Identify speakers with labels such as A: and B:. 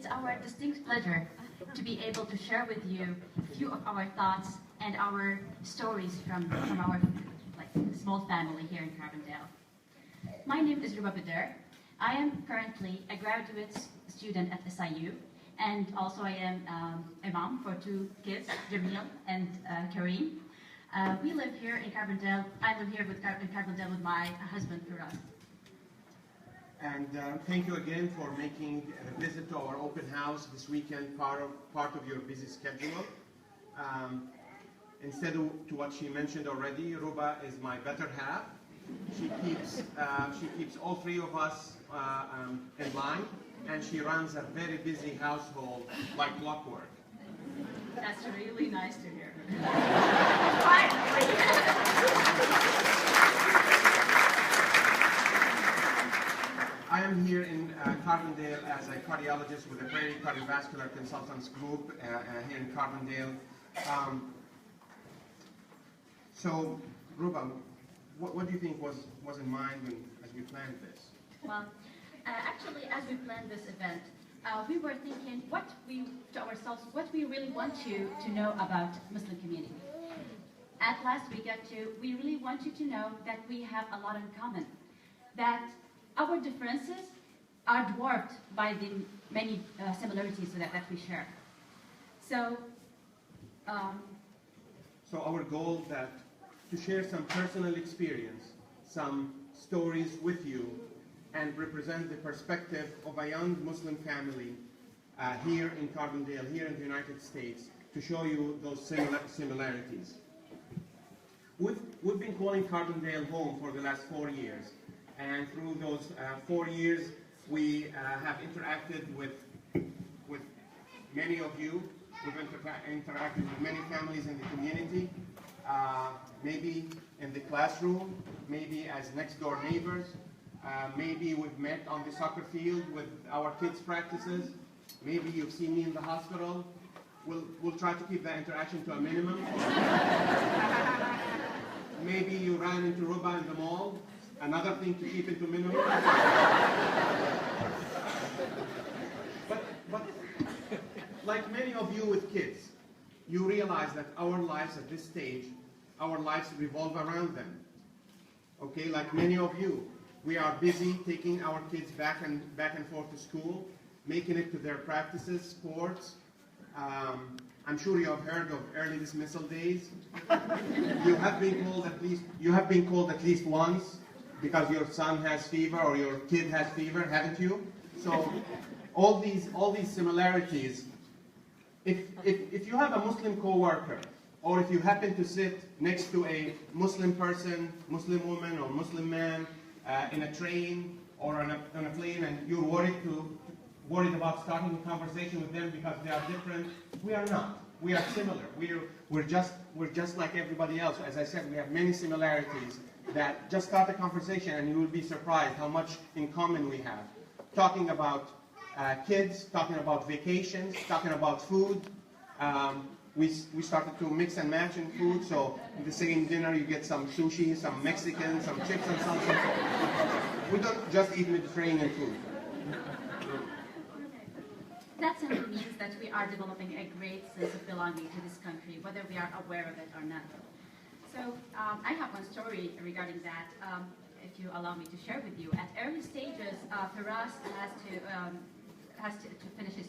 A: it's our distinct pleasure to be able to share with you a few of our thoughts and our stories from our small family here in Carbondale. My name is Ruba Bader. I am currently a graduate student at SIU, and also I am a mom for two kids, Jamil and Kareem. We live here in Carbondale. I live here in Carbondale with my husband, Firas.
B: And thank you again for making a visit to our open house this weekend part of your busy schedule. Instead of to what she mentioned already, Ruba is my better half. She keeps all three of us in line, and she runs a very busy household like clockwork.
A: That's really nice to hear.
B: I am here in Carbondale as a cardiologist with the Prairie Cardiovascular Consultants Group here in Carbondale. So, Ruba, what do you think was in mind as we planned this?
A: Well, actually, as we planned this event, we were thinking to ourselves what we really want you to know about Muslim community. At last, we really want you to know that we have a lot in common, that our differences are dwarfed by the many similarities that we share. So
B: our goal to share some personal experience, some stories with you, and represent the perspective of a young Muslim family here in Carbondale, here in the United States, to show you those similarities. We've been calling Carbondale home for the last 4 years, and through those 4 years, we have interacted with many of you. We've interacted with many families in the community, maybe in the classroom, maybe as next-door neighbors. Maybe we've met on the soccer field with our kids' practices. Maybe you've seen me in the hospital. We'll try to keep that interaction to a minimum. Maybe you ran into Ruba in the mall. Another thing to keep into minimum. But like many of you with kids, you realize that our lives at this stage, our lives revolve around them. Okay, like many of you, we are busy taking our kids back and forth to school, making it to their practices, sports. I'm sure you have heard of early dismissal days. You have been called at least once because your son has fever or your kid has fever, haven't you? So all these similarities. If you have a Muslim coworker, or if you happen to sit next to a Muslim person, Muslim woman, or Muslim man in a train or on a plane, and you're worried about starting a conversation with them because they are different, we are not. We are similar. We're just like everybody else. As I said, we have many similarities that just start a conversation and you will be surprised how much in common we have. Talking about kids, talking about vacations, talking about food. We started to mix and match in food, so in the same dinner you get some sushi, some Mexican, some chips and salsa. We don't just eat Mediterranean food.
A: that simply means that we are developing a great sense of belonging to this country, whether we are aware of it or not. So I have one story regarding that, if you allow me to share with you. At early stages, Firas has to finish his